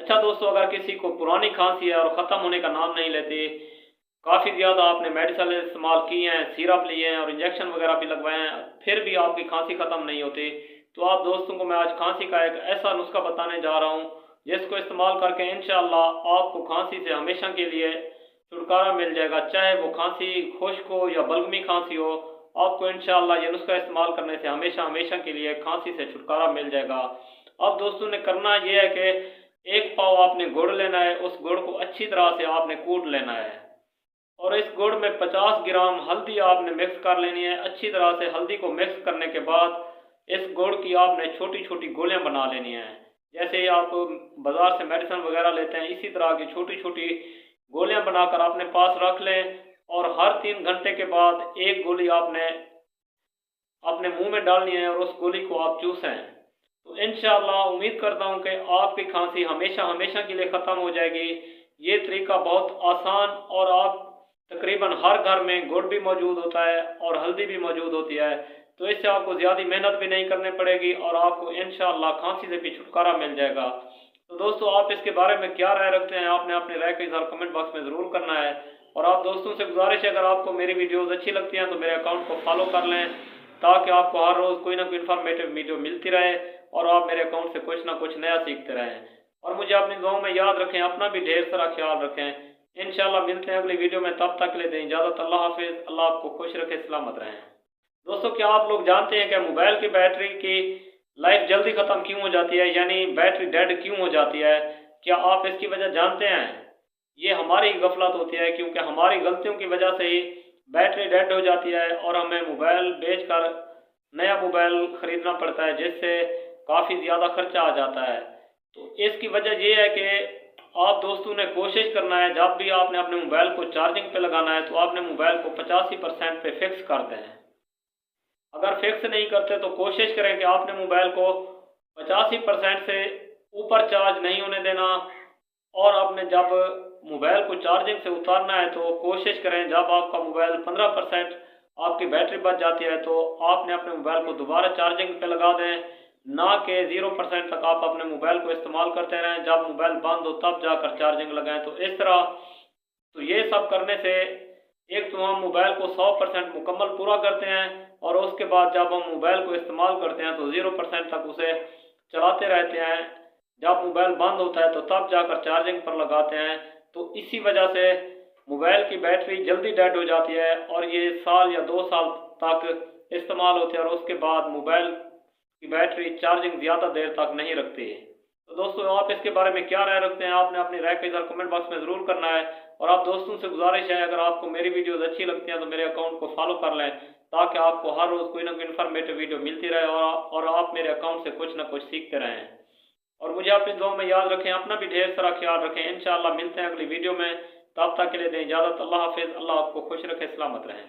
अच्छा दोस्तों, अगर किसी को पुरानी खांसी है और ख़त्म होने का नाम नहीं लेती, काफ़ी ज़्यादा आपने मेडिसिन इस्तेमाल किए हैं, सिरप लिए हैं और इंजेक्शन वगैरह भी लगवाए हैं, फिर भी आपकी खांसी ख़त्म नहीं होती, तो आप दोस्तों को मैं आज खांसी का एक ऐसा नुस्खा बताने जा रहा हूँ जिसको इस्तेमाल करके इंशाअल्लाह आपको खांसी से हमेशा के लिए छुटकारा मिल जाएगा। चाहे वो खांसी खुश्क हो या बलगमी खांसी हो, आपको इंशाअल्लाह ये नुस्खा इस्तेमाल करने से हमेशा हमेशा के लिए खांसी से छुटकारा मिल जाएगा। अब दोस्तों ने करना यह है कि एक पाव आपने गुड़ लेना है, उस गुड़ को अच्छी तरह से आपने कूट लेना है और इस गुड़ में 50 ग्राम हल्दी आपने मिक्स कर लेनी है। अच्छी तरह से हल्दी को मिक्स करने के बाद इस गुड़ की आपने छोटी छोटी गोलियां बना लेनी है। जैसे आप बाजार से मेडिसिन वगैरह लेते हैं, इसी तरह की छोटी छोटी गोलियां बनाकर अपने पास रख लें और हर 3 घंटे के बाद एक गोली आपने अपने मुंह में डालनी है और उस गोली को आप चूसें। तो इंशाअल्लाह उम्मीद करता हूं कि आपकी खांसी हमेशा हमेशा के लिए ख़त्म हो जाएगी। ये तरीका बहुत आसान और आप तकरीबन हर घर में गुड़ भी मौजूद होता है और हल्दी भी मौजूद होती है, तो इससे आपको ज़्यादा मेहनत भी नहीं करनी पड़ेगी और आपको इंशाअल्लाह खांसी से भी छुटकारा मिल जाएगा। तो दोस्तों, आप इसके बारे में क्या राय रखते हैं, आपने अपनी राय का इज़हार कमेंट बॉक्स में ज़रूर करना है। और आप दोस्तों से गुजारिश है, अगर आपको मेरी वीडियोज़ अच्छी लगती हैं तो मेरे अकाउंट को फॉलो कर लें ताकि आपको हर रोज़ कोई ना कोई इन्फॉर्मेटिव वीडियो मिलती रहे और आप मेरे अकाउंट से कुछ ना कुछ नया सीखते रहें। और मुझे अपनी दुआओं में याद रखें, अपना भी ढेर सारा ख्याल रखें। इंशाअल्लाह मिलते हैं अगली वीडियो में, तब तक के लिए दें इजाज़त। अल्लाह हाफिज़। अल्लाह आपको खुश रखे, सलामत रहें। दोस्तों, क्या आप लोग जानते हैं कि मोबाइल की बैटरी की लाइफ जल्दी ख़त्म क्यों हो जाती है, यानी बैटरी डेड क्यों हो जाती है? क्या आप इसकी वजह जानते हैं? ये हमारी गफलत होती है, क्योंकि हमारी गलतियों की वजह से ही बैटरी डेड हो जाती है और हमें मोबाइल बेचकर नया मोबाइल ख़रीदना पड़ता है, जिससे काफ़ी ज़्यादा खर्चा आ जाता है। तो इसकी वजह यह है कि आप दोस्तों ने कोशिश करना है, जब भी आपने अपने मोबाइल को चार्जिंग पे लगाना है तो आपने मोबाइल को 85% पे फिक्स कर दें। अगर फिक्स नहीं करते तो कोशिश करें कि आपने मोबाइल को 85% से ऊपर चार्ज नहीं होने देना। और आपने जब मोबाइल को चार्जिंग से उतारना है तो कोशिश करें, जब आपका मोबाइल 15% आपकी बैटरी बच जाती है तो आपने अपने मोबाइल को दोबारा चार्जिंग पे लगा दें, ना कि 0% तक आप अपने मोबाइल को इस्तेमाल करते रहें। जब मोबाइल बंद हो तब जाकर चार्जिंग लगाएं। तो इस तरह तो ये सब करने से एक तो हम मोबाइल को 100% मुकम्मल पूरा करते हैं और उसके बाद जब हम मोबाइल को इस्तेमाल करते हैं तो 0% तक उसे चलाते रहते हैं। जब मोबाइल बंद होता है तो तब जाकर चार्जिंग पर लगाते हैं। तो इसी वजह से मोबाइल की बैटरी जल्दी डेड हो जाती है और ये साल या 2 साल तक इस्तेमाल होती है और उसके बाद मोबाइल की बैटरी चार्जिंग ज़्यादा देर तक नहीं रखती है। तो दोस्तों, आप इसके बारे में क्या राय रखते हैं, आपने अपनी राय का इज़हार कमेंट बॉक्स में ज़रूर करना है। और आप दोस्तों से गुजारिश है, अगर आपको मेरी वीडियोज़ अच्छी लगती हैं तो मेरे अकाउंट को फॉलो कर लें ताकि आपको हर रोज़ कोई ना कोई इन्फॉर्मेटिव वीडियो मिलती रहे और आप मेरे अकाउंट से कुछ ना कुछ सीखते रहें। और मुझे अपनी दुआओं में याद रखें, अपना भी ढेर सारा ख्याल रखें। इंशाअल्लाह मिलते हैं अगली वीडियो में, तब तक के लिए दें इजाज़त। अल्लाह हाफिज़। अल्लाह आपको खुश रखे, सलामत रहें।